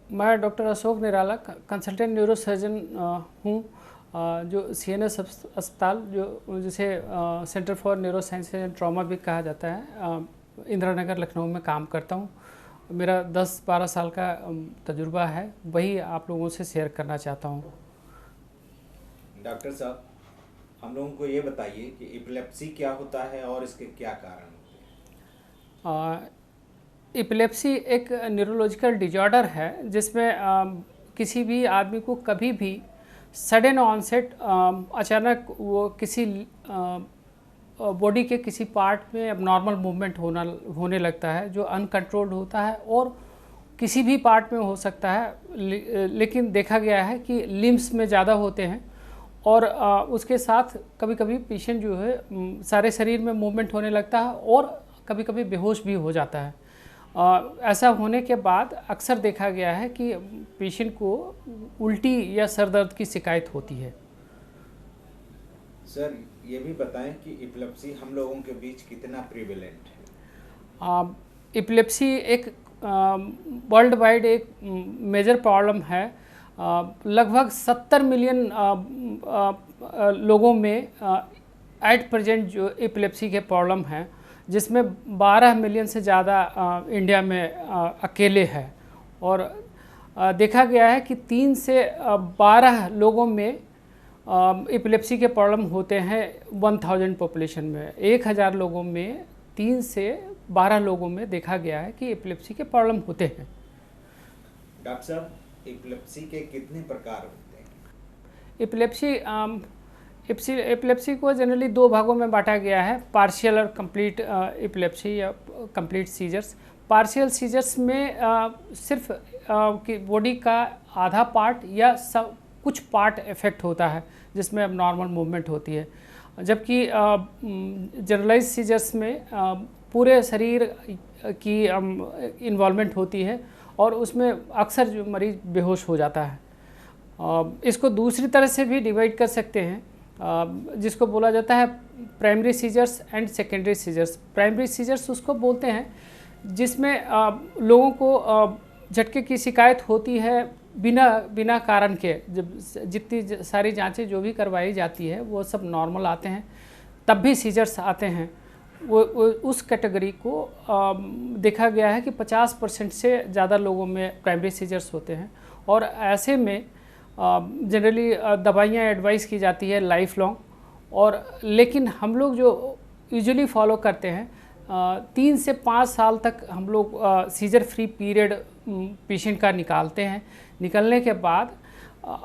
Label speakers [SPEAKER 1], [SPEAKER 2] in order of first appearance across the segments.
[SPEAKER 1] मैं डॉक्टर अशोक निराला consultant neurosurgeon हूँ, जो CNS अस्पताल जो जिसे centre for neuro science and trauma भी कहा जाता है, इंदिरा नगर लखनऊ में काम करता हूँ। मेरा 10-12 साल का तजुर्बा है, वही आप लोगों से शेयर करना चाहता हूँ।
[SPEAKER 2] डॉक्टर साहब, हम लोगों को ये बताइए कि एपिलेप्सी क्या होता है और इसके क्या कारण होते हैं।
[SPEAKER 1] एपिलेप्सी एक न्यूरोलॉजिकल डिजॉर्डर है जिसमें किसी भी आदमी को कभी भी सडन ऑनसेट अचानक वो किसी बॉडी के किसी पार्ट में एबनॉर्मल मूवमेंट होने लगता है जो अनकंट्रोल्ड होता है, और किसी भी पार्ट में हो सकता है, लेकिन देखा गया है कि लिम्स में ज़्यादा होते हैं। और उसके साथ कभी कभी पेशेंट जो है सारे शरीर में मूवमेंट होने लगता है और कभी कभी बेहोश भी हो जाता है। ऐसा होने के बाद अक्सर देखा गया है कि पेशेंट को उल्टी या सर दर्द की शिकायत होती है।
[SPEAKER 2] सर, ये भी बताएं कि एपिलेप्सी हम लोगों के बीच कितना प्रिवेलेंट है।
[SPEAKER 1] एपिलेप्सी एक वर्ल्ड वाइड एक मेजर प्रॉब्लम है। लगभग 70 मिलियन लोगों में एट प्रेजेंट जो एपिलेप्सी के प्रॉब्लम है, जिसमें 12 मिलियन से ज़्यादा इंडिया में अकेले है। और देखा गया है कि 3 से 12 लोगों में एपिलेप्सी के प्रॉब्लम होते हैं 1000 पॉपुलेशन में। 1000 लोगों में 3 से 12 लोगों में देखा गया है कि एपिलेप्सी के प्रॉब्लम होते हैं।
[SPEAKER 2] डॉक्टर साहब, एपिलेप्सी के कितने प्रकार होते हैं।
[SPEAKER 1] एपिलेप्सी को जनरली 2 भागों में बांटा गया है, पार्शियल और कंप्लीट एपिलेप्सी या कंप्लीट सीजर्स। पार्शियल सीजर्स में सिर्फ बॉडी का आधा पार्ट या कुछ पार्ट इफेक्ट होता है जिसमें अब नॉर्मल मूवमेंट होती है, जबकि जनरलाइज सीजर्स में पूरे शरीर की इन्वॉल्वमेंट होती है और उसमें अक्सर जो मरीज बेहोश हो जाता है। इसको दूसरी तरह से भी डिवाइड कर सकते हैं, जिसको बोला जाता है primary seizures and secondary seizures. Primary seizures उसको बोलते हैं जिसमें लोगों को झटके की शिकायत होती है बिना कारण के। जब जितनी सारी जांचें जो भी करवाई जाती है वो सब नॉर्मल आते हैं, तब भी सीजर्स आते हैं। वो उस कैटेगरी को देखा गया है कि 50% से ज़्यादा लोगों में प्राइमरी सीजर्स होते हैं। और ऐसे में जनरली दवाइयाँ एडवाइस की जाती है लाइफ लॉन्ग, और लेकिन हम लोग जो यूजुअली फॉलो करते हैं 3 से 5 साल तक हम लोग सीजर फ्री पीरियड पेशेंट का निकालते हैं। निकलने के बाद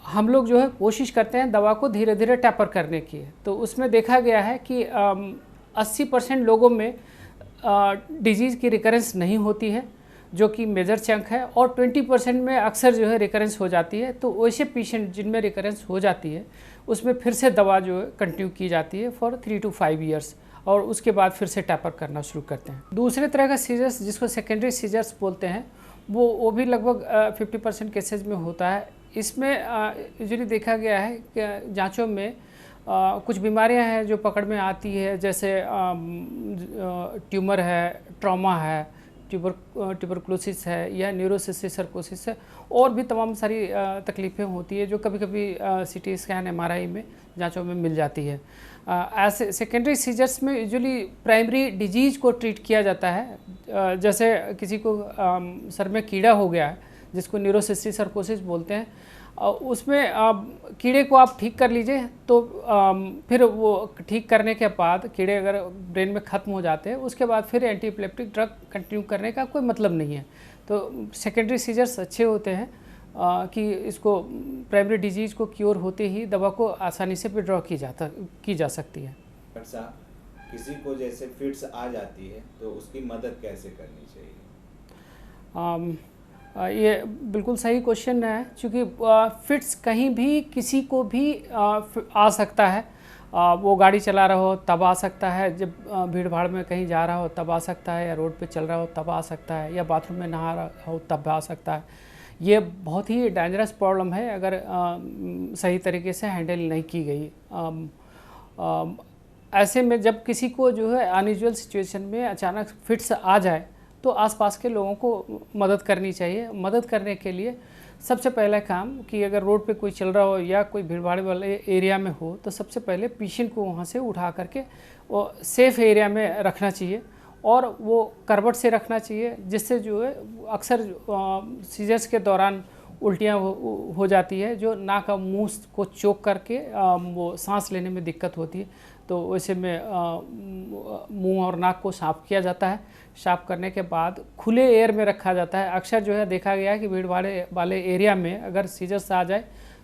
[SPEAKER 1] हम लोग जो है कोशिश करते हैं दवा को धीरे धीरे टैपर करने की। तो उसमें देखा गया है कि 80% लोगों में डिजीज़ की रिकरेंस नहीं होती है, जो कि मेजर चंक है, और 20% में अक्सर जो है रिकरेंस हो जाती है। तो वैसे पेशेंट जिनमें रिकरेंस हो जाती है उसमें फिर से दवा जो है कंटिन्यू की जाती है फॉर 3 to 5 ईयर्स, और उसके बाद फिर से टैपर करना शुरू करते हैं। दूसरे तरह का सीजर्स जिसको सेकेंडरी सीजर्स बोलते हैं, वो भी लगभग 50% केसेज में होता है। इसमें यूजुअली देखा गया है कि जांचों में कुछ बीमारियां हैं जो पकड़ में आती है, जैसे ट्यूमर है, ट्रॉमा है, ट्यूबरकुलोसिस है, या न्यूरोसिस्टिक सर्कोसिस है, और भी तमाम सारी तकलीफ़ें होती है जो कभी कभी CT स्कैन MRI में जांचों में मिल जाती है। ऐसे सेकेंडरी सीजर्स में यूजुअली प्राइमरी डिजीज़ को ट्रीट किया जाता है। जैसे किसी को सर में कीड़ा हो गया है जिसको न्यूरोसिस्टिक सर्कोसिस बोलते हैं, उसमें कीड़े को आप ठीक कर लीजिए तो फिर वो ठीक करने के बाद कीड़े अगर ब्रेन में ख़त्म हो जाते हैं, उसके बाद फिर एंटी एपिलेप्टिक ड्रग कंटिन्यू करने का कोई मतलब नहीं है। तो सेकेंडरी सीजर्स अच्छे होते हैं कि इसको प्राइमरी डिजीज़ को क्योर होते ही दवा को आसानी से विड्रॉ की जा सकती है।
[SPEAKER 2] डॉक्टर साहब, किसी को जैसे फिट्स आ जाती है तो उसकी मदद कैसे करनी चाहिए।
[SPEAKER 1] ये बिल्कुल सही क्वेश्चन है, क्योंकि फिट्स कहीं भी किसी को भी आ सकता है। वो गाड़ी चला रहा हो तब आ सकता है, जब भीड़ भाड़ में कहीं जा रहा हो तब आ सकता है, या रोड पे चल रहा हो तब आ सकता है, या बाथरूम में नहा रहा हो तब आ सकता है। ये बहुत ही डेंजरस प्रॉब्लम है अगर सही तरीके से हैंडल नहीं की गई। ऐसे में जब किसी को जो है अनयूजुअल सिचुएशन में अचानक फिट्स आ जाए तो आसपास के लोगों को मदद करनी चाहिए। मदद करने के लिए सबसे पहला काम कि अगर रोड पे कोई चल रहा हो या कोई भीड़भाड़ वाले एरिया में हो तो सबसे पहले पेशेंट को वहाँ से उठा करके वो सेफ़ एरिया में रखना चाहिए और वो करवट से रखना चाहिए, जिससे जो है अक्सर सीजर्स के दौरान उल्टियाँ हो जाती है, जो नाक और मुंह को चोक करके वो सांस लेने में दिक्कत होती है। तो वैसे में मुंह और नाक को साफ़ किया जाता है। साफ़ करने के बाद खुले एयर में रखा जाता है। अक्सर जो है देखा गया है कि भीड़ वाले एरिया में अगर सीजर्स आ जाए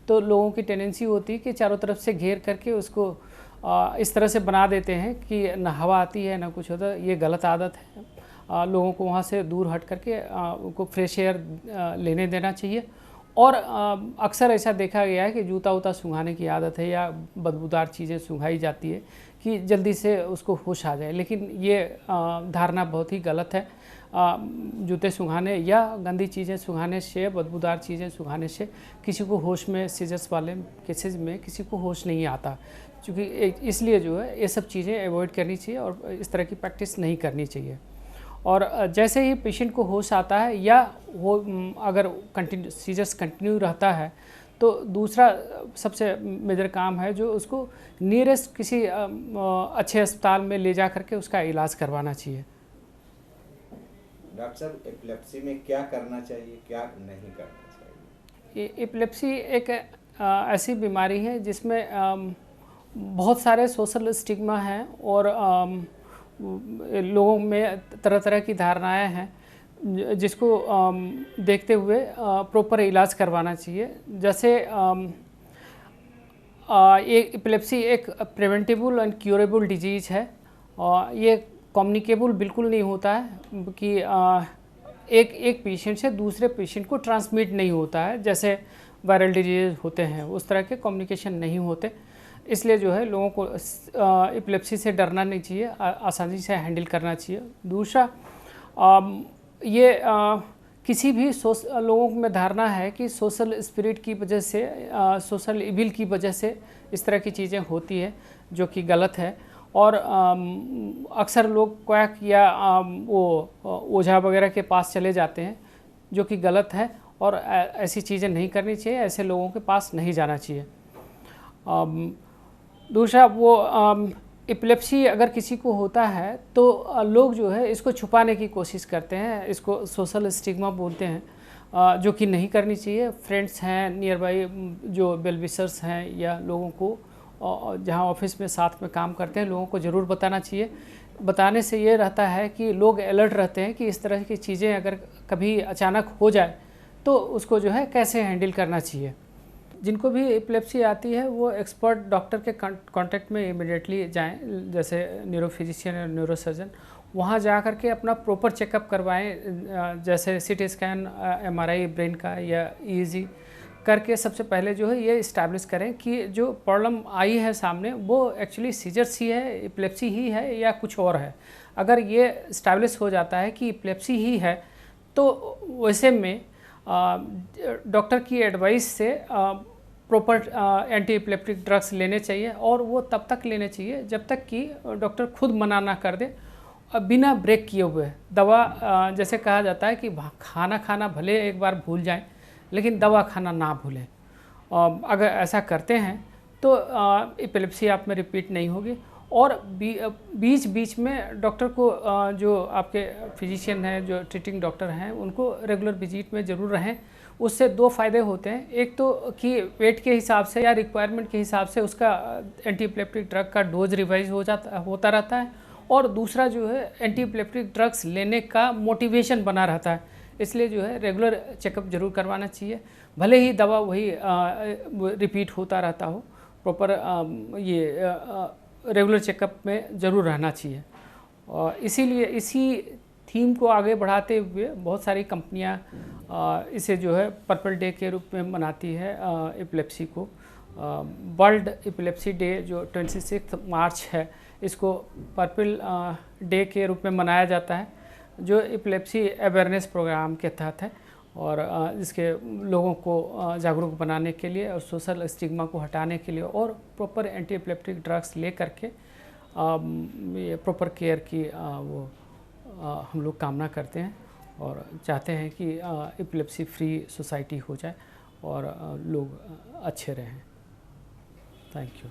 [SPEAKER 1] तो लोगों की टेंडेंसी होती है कि चारों तरफ से घेर करके उसको इस तरह से बना देते हैं कि न हवा आती है न कुछ होता है। ये गलत आदत है। लोगों को वहाँ से दूर हट करके उनको फ्रेश एयर लेने देना चाहिए। और अक्सर ऐसा देखा गया है कि जूता वूता सूंघाने की आदत है या बदबूदार चीज़ें सूंघाई जाती है कि जल्दी से उसको होश आ जाए, लेकिन ये धारणा बहुत ही गलत है। जूते सूंघाने या गंदी चीज़ें सूंघाने से, बदबूदार चीज़ें सूंघाने से किसी को होश में, सीजर्स वाले केसेस में किसी को होश नहीं आता, क्योंकि इसलिए जो है ये सब चीज़ें अवॉइड करनी चाहिए और इस तरह की प्रैक्टिस नहीं करनी चाहिए। और जैसे ही पेशेंट को होश आता है या वो अगर सीजर्स कंटिन्यू रहता है तो दूसरा सबसे मेजर काम है जो उसको नियरेस्ट किसी अच्छे अस्पताल में ले जा करके उसका इलाज करवाना चाहिए।
[SPEAKER 2] डॉक्टर साहब, एपिलेप्सी में क्या करना चाहिए, क्या नहीं करना चाहिए?
[SPEAKER 1] एपिलेप्सी एक ऐसी बीमारी है जिसमें बहुत सारे सोशल स्टिग्मा हैं और लोगों में तरह तरह की धारणाएं हैं, जिसको देखते हुए प्रॉपर इलाज करवाना चाहिए। जैसे ये एपिलेप्सी एक प्रिवेंटेबल एंड क्यूरेबल डिजीज़ है और ये कम्युनिकेबल बिल्कुल नहीं होता है कि एक पेशेंट से दूसरे पेशेंट को ट्रांसमिट नहीं होता है, जैसे वायरल डिजीज़ होते हैं उस तरह के कम्युनिकेशन नहीं होते। इसलिए जो है लोगों को एपिलेप्सी से डरना नहीं चाहिए, आसानी से हैंडल करना चाहिए। दूसरा ये किसी भी लोगों में धारणा है कि सोशल स्पिरिट की वजह से, सोशल इविल की वजह से इस तरह की चीज़ें होती है, जो कि गलत है। और अक्सर लोग क्वैक या वो ओझा वगैरह के पास चले जाते हैं, जो कि गलत है और ऐसी चीज़ें नहीं करनी चाहिए, ऐसे लोगों के पास नहीं जाना चाहिए। दूसरा वो एपिलेप्सी अगर किसी को होता है तो लोग जो है इसको छुपाने की कोशिश करते हैं, इसको सोशल स्टिग्मा बोलते हैं, जो कि नहीं करनी चाहिए। फ्रेंड्स हैं, नियर बाई जो वेल विशर्स हैं या लोगों को जहां ऑफिस में साथ में काम करते हैं, लोगों को ज़रूर बताना चाहिए। बताने से ये रहता है कि लोग अलर्ट रहते हैं कि इस तरह की चीज़ें अगर कभी अचानक हो जाए तो उसको जो है कैसे हैंडल करना चाहिए। जिनको भी एपिलेप्सी आती है वो एक्सपर्ट डॉक्टर के कांटेक्ट में इमीडिएटली जाएं, जैसे न्यूरोफिजिशियन या न्यूरोसर्जन। वहाँ जा कर के अपना प्रॉपर चेकअप करवाएं, जैसे सीटी स्कैन, एमआरआई ब्रेन का या ईईजी करके सबसे पहले जो है ये इस्टेब्लिश करें कि जो प्रॉब्लम आई है सामने वो एक्चुअली सीजर्स ही है, एपिलेप्सी ही है या कुछ और है। अगर ये इस्टेब्लिश हो जाता है कि एपिलेप्सी ही है तो वैसे में डॉक्टर की एडवाइस से प्रॉपर एंटी एपिलेप्टिक ड्रग्स लेने चाहिए और वो तब तक लेने चाहिए जब तक कि डॉक्टर खुद मना ना कर दे, बिना ब्रेक किए हुए। दवा जैसे कहा जाता है कि खाना खाना भले एक बार भूल जाएं लेकिन दवा खाना ना भूलें। अगर ऐसा करते हैं तो एपिलेप्सी आप में रिपीट नहीं होगी। और बीच बीच में डॉक्टर को जो आपके फिजिशियन हैं, जो ट्रीटिंग डॉक्टर हैं, उनको रेगुलर विजिट में ज़रूर रहें। उससे दो फ़ायदे होते हैं, एक तो कि वेट के हिसाब से या रिक्वायरमेंट के हिसाब से उसका एंटी एपिलेप्टिक ड्रग का डोज रिवाइज होता रहता है, और दूसरा जो है एंटी एपिलेप्टिक ड्रग्स लेने का मोटिवेशन बना रहता है। इसलिए जो है रेगुलर चेकअप जरूर करवाना चाहिए, भले ही दवा वही रिपीट होता रहता हो। प्रॉपर ये रेगुलर चेकअप में ज़रूर रहना चाहिए। और इसीलिए इसी थीम को आगे बढ़ाते हुए बहुत सारी कंपनियां इसे जो है पर्पल डे के रूप में मनाती है एपिलेप्सी को। वर्ल्ड एपिलेप्सी डे जो 26 मार्च है, इसको पर्पल डे के रूप में मनाया जाता है, जो एपिलेप्सी अवेयरनेस प्रोग्राम के तहत है और इसके लोगों को जागरूक बनाने के लिए और सोशल स्टिग्मा को हटाने के लिए और प्रॉपर एंटी एपिलेप्टिक ड्रग्स ले करके ये प्रॉपर केयर की वो हम लोग कामना करते हैं और चाहते हैं कि एपिलेप्सी फ्री सोसाइटी हो जाए और लोग अच्छे रहें। Thank you.